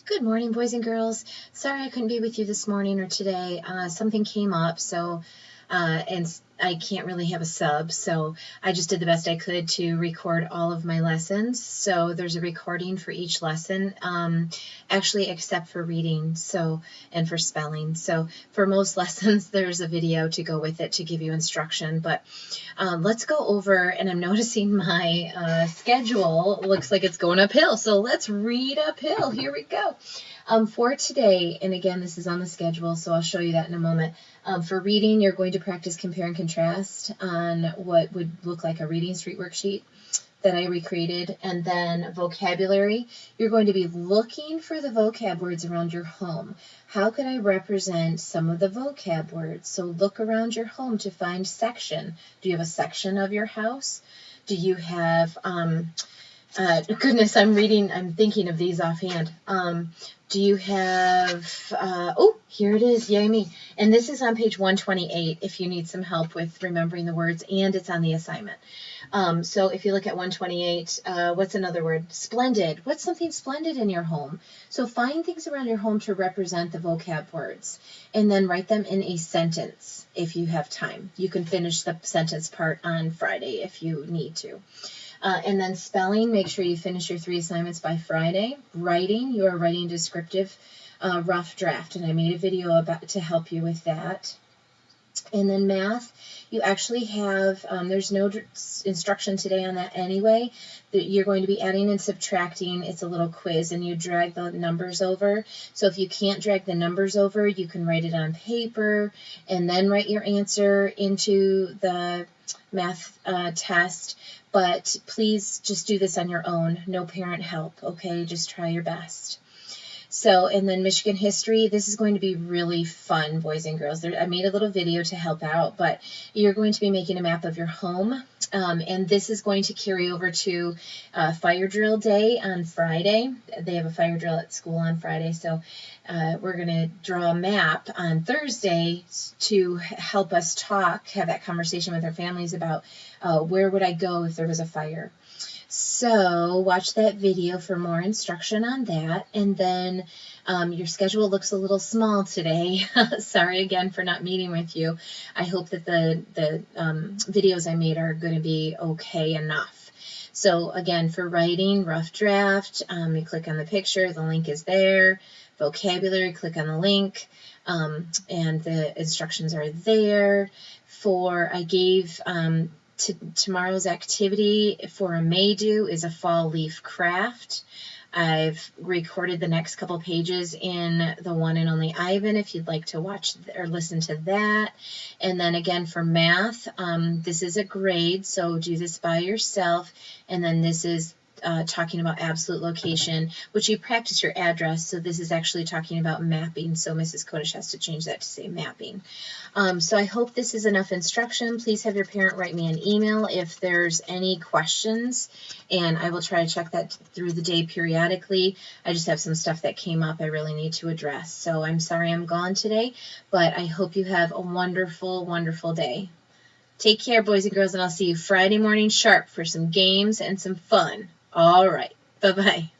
Good morning, boys and girls. Sorry I couldn't be with you this morning or today. Something came up, and I can't really have a sub, so I just did the best I could to record all of my lessons. So there's a recording for each lesson, actually, except for reading, and for spelling. So for most lessons, there's a video to go with it to give you instruction. But let's go over, and I'm noticing my schedule looks like it's going uphill. So let's read uphill. Here we go. For today, and again, this is on the schedule, so I'll show you that in a moment. For reading, you're going to practice compare and contrast on what would look like a reading street worksheet that I recreated. And then vocabulary, you're going to be looking for the vocab words around your home. How could I represent some of the vocab words? So look around your home to find section. Do you have a section of your house? Do you have, goodness, I'm thinking of these offhand. Do you have, oh, here it is, yay me. And this is on page 128 if you need some help with remembering the words, and it's on the assignment. So if you look at 128, what's another word? Splendid. What's something splendid in your home? So find things around your home to represent the vocab words, and then write them in a sentence if you have time. You can finish the sentence part on Friday if you need to. And then spelling, make sure you finish your 3 assignments by Friday. Writing, you are writing descriptive rough draft, and I made a video to help you with that. And then math, you actually have, there's no instruction today on that anyway. You're going to be adding and subtracting. It's a little quiz, and you drag the numbers over. So if you can't drag the numbers over, you can write it on paper and then write your answer into the math test. But please just do this on your own. No parent help, okay? Just try your best. So, and then Michigan history, this is going to be really fun, boys and girls. I made a little video to help out, but you're going to be making a map of your home, and this is going to carry over to fire drill day on Friday. They have a fire drill at school on Friday, so we're going to draw a map on Thursday to help us have that conversation with our families about where would I go if there was a fire. So watch that video for more instruction on that. And then your schedule looks a little small today. Sorry again for not meeting with you. I hope that the videos I made are going to be okay enough. So again, for writing, rough draft, you click on the picture, the link is there. Vocabulary, click on the link, and the instructions are there. I gave tomorrow's activity for a May-do is a fall leaf craft. I've recorded the next couple pages in the One and Only Ivan if you'd like to watch or listen to that. And then again for math, this is a grade, so do this by yourself. And then this is talking about absolute location, which you practice your address, so this is actually talking about mapping, so Mrs. Kodish has to change that to say mapping. So I hope this is enough instruction. Please have your parent write me an email if there's any questions, and I will try to check that through the day periodically. I just have some stuff that came up I really need to address, so I'm sorry I'm gone today, but I hope you have a wonderful, wonderful day. Take care, boys and girls, and I'll see you Friday morning sharp for some games and some fun. All right. Bye-bye.